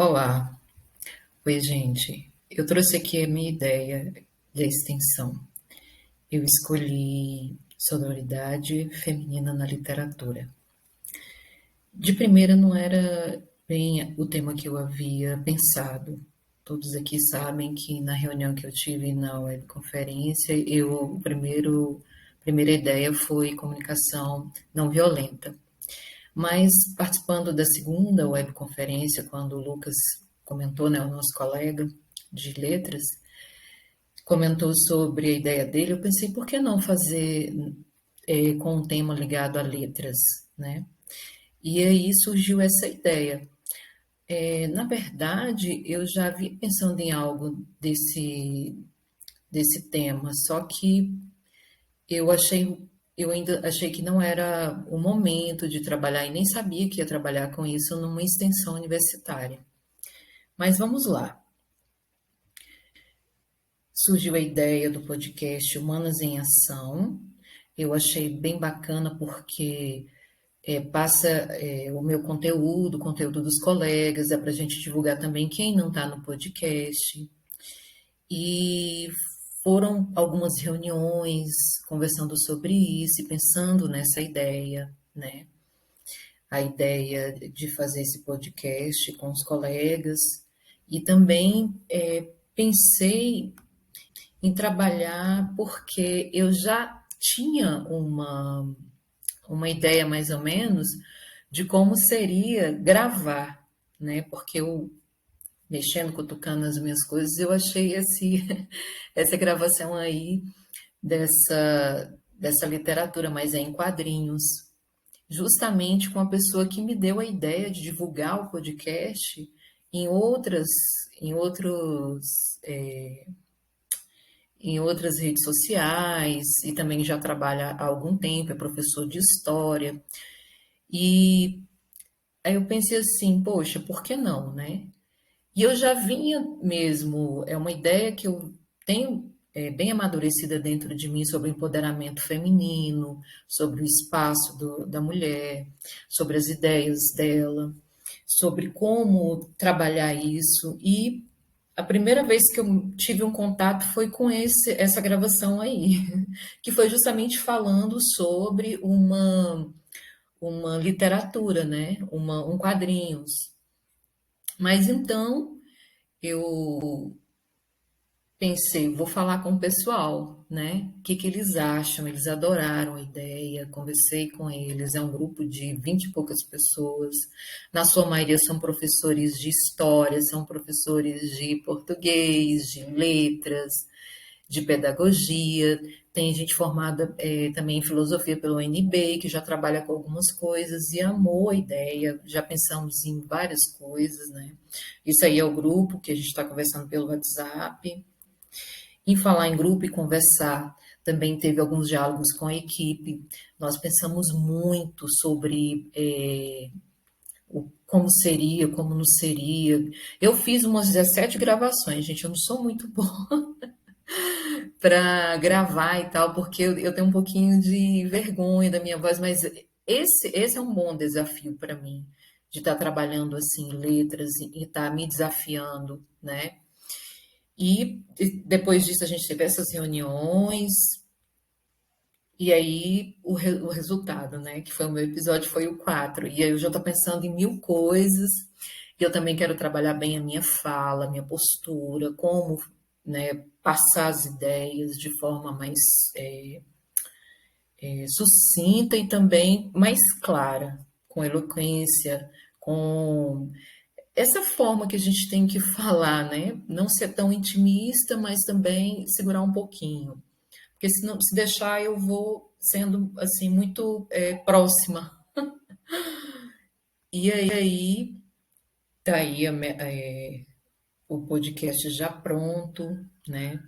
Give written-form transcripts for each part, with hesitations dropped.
Olá, oi gente. Eu trouxe aqui a minha ideia de extensão. Eu escolhi sororidade feminina na literatura. De primeira não era bem o tema que eu havia pensado. Todos aqui sabem que na reunião que eu tive na webconferência, primeira ideia foi comunicação não violenta. Mas participando da segunda webconferência, quando o Lucas comentou, né, o nosso colega de letras, comentou sobre a ideia dele, eu pensei, por que não fazer com um tema ligado a letras, né? E aí surgiu essa ideia. Na verdade, eu já vi pensando em algo desse tema, só que eu achei, eu ainda achei que não era o momento de trabalhar e nem sabia que ia trabalhar com isso numa extensão universitária. Mas vamos lá. Surgiu a ideia do podcast Humanas em Ação. Eu achei bem bacana porque passa o meu conteúdo, o conteúdo dos colegas, dá para a gente divulgar também quem não está no podcast. E foram algumas reuniões conversando sobre isso e pensando nessa ideia, né? A ideia de fazer esse podcast com os colegas. E também pensei em trabalhar porque eu já tinha uma ideia mais ou menos de como seria gravar, né? Porque eu mexendo, cutucando as minhas coisas, eu achei essa gravação aí dessa literatura, mas é em quadrinhos, justamente com a pessoa que me deu a ideia de divulgar o podcast em outras, em outros, em outras redes sociais e também já trabalha há algum tempo, é professor de história. E aí eu pensei assim, poxa, por que não, né? E eu já vinha mesmo, é uma ideia que eu tenho bem amadurecida dentro de mim sobre o empoderamento feminino, sobre o espaço da mulher, sobre as ideias dela, sobre como trabalhar isso. E a primeira vez que eu tive um contato foi com essa gravação aí, que foi justamente falando sobre uma literatura, né? Um quadrinhos. Mas então eu pensei, vou falar com o pessoal, né? O que eles acham? Eles adoraram a ideia, conversei com eles. É um grupo de 20 e poucas pessoas. Na sua maioria são professores de história, são professores de português, de letras, de pedagogia. Tem gente formada também em filosofia pelo UNB, que já trabalha com algumas coisas e amou a ideia. Já pensamos em várias coisas, né? Isso aí é o grupo que a gente está conversando pelo WhatsApp. Em falar em grupo e conversar, também teve alguns diálogos com a equipe. Nós pensamos muito sobre como seria, como não seria. Eu fiz umas 17 gravações, gente. Eu não sou muito boa para gravar e tal, porque eu tenho um pouquinho de vergonha da minha voz, mas esse é um bom desafio para mim, de estar trabalhando assim, letras e estar me desafiando, né? E depois disso a gente teve essas reuniões, e aí o resultado, né? Que foi o meu episódio, foi o 4. E aí eu já estou pensando em mil coisas. E eu também quero trabalhar bem a minha fala, a minha postura, como, né, passar as ideias de forma mais sucinta e também mais clara, com eloquência, com essa forma que a gente tem que falar, né? Não ser tão intimista, mas também segurar um pouquinho. Porque se, não, se deixar, eu vou sendo assim muito próxima. E aí tá aí o podcast já pronto, né?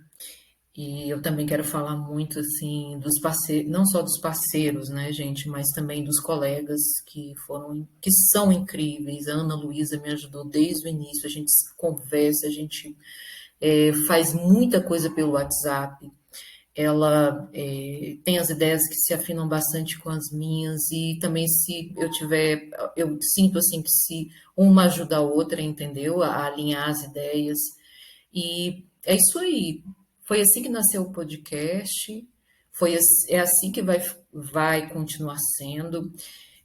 E eu também quero falar muito assim dos parceiros, não só dos parceiros, né, gente, mas também dos colegas que são incríveis. A Ana Luísa me ajudou desde o início, a gente conversa, a gente faz muita coisa pelo WhatsApp. Ela tem as ideias que se afinam bastante com as minhas e também se eu tiver, eu sinto assim que se uma ajuda a outra, entendeu? A alinhar as ideias. E é isso aí. Foi assim que nasceu o podcast. É assim que vai continuar sendo.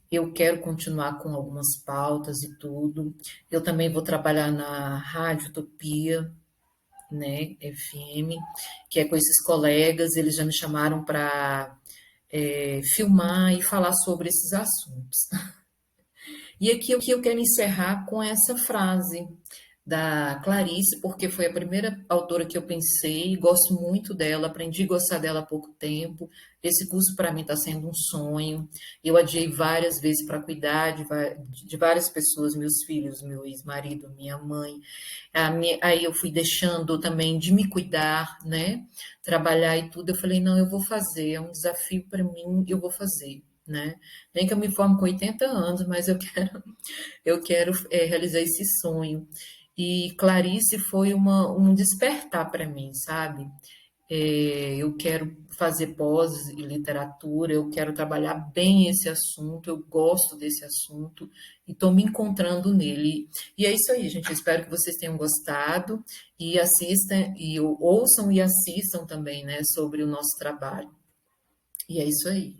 Eu quero continuar com algumas pautas e tudo. Eu também vou trabalhar na Rádio Utopia, né, FM, que é com esses colegas. Eles já me chamaram para filmar e falar sobre esses assuntos. E aqui eu quero encerrar com essa frase da Clarice, porque foi a primeira autora que eu pensei, gosto muito dela, aprendi a gostar dela há pouco tempo. Esse curso para mim está sendo um sonho. Eu adiei várias vezes para cuidar de várias pessoas, meus filhos, meu ex-marido, minha mãe. Aí eu fui deixando também de me cuidar, né? Trabalhar e tudo. Eu falei, não, eu vou fazer, é um desafio para mim, eu vou fazer. Né? Nem que eu me forme com 80 anos, mas eu quero realizar esse sonho. E Clarice foi um despertar para mim, sabe? Eu quero fazer pós em literatura, eu quero trabalhar bem esse assunto, eu gosto desse assunto e estou me encontrando nele. E é isso aí, gente. Eu espero que vocês tenham gostado e assistam, e ouçam e assistam também, né, sobre o nosso trabalho. E é isso aí.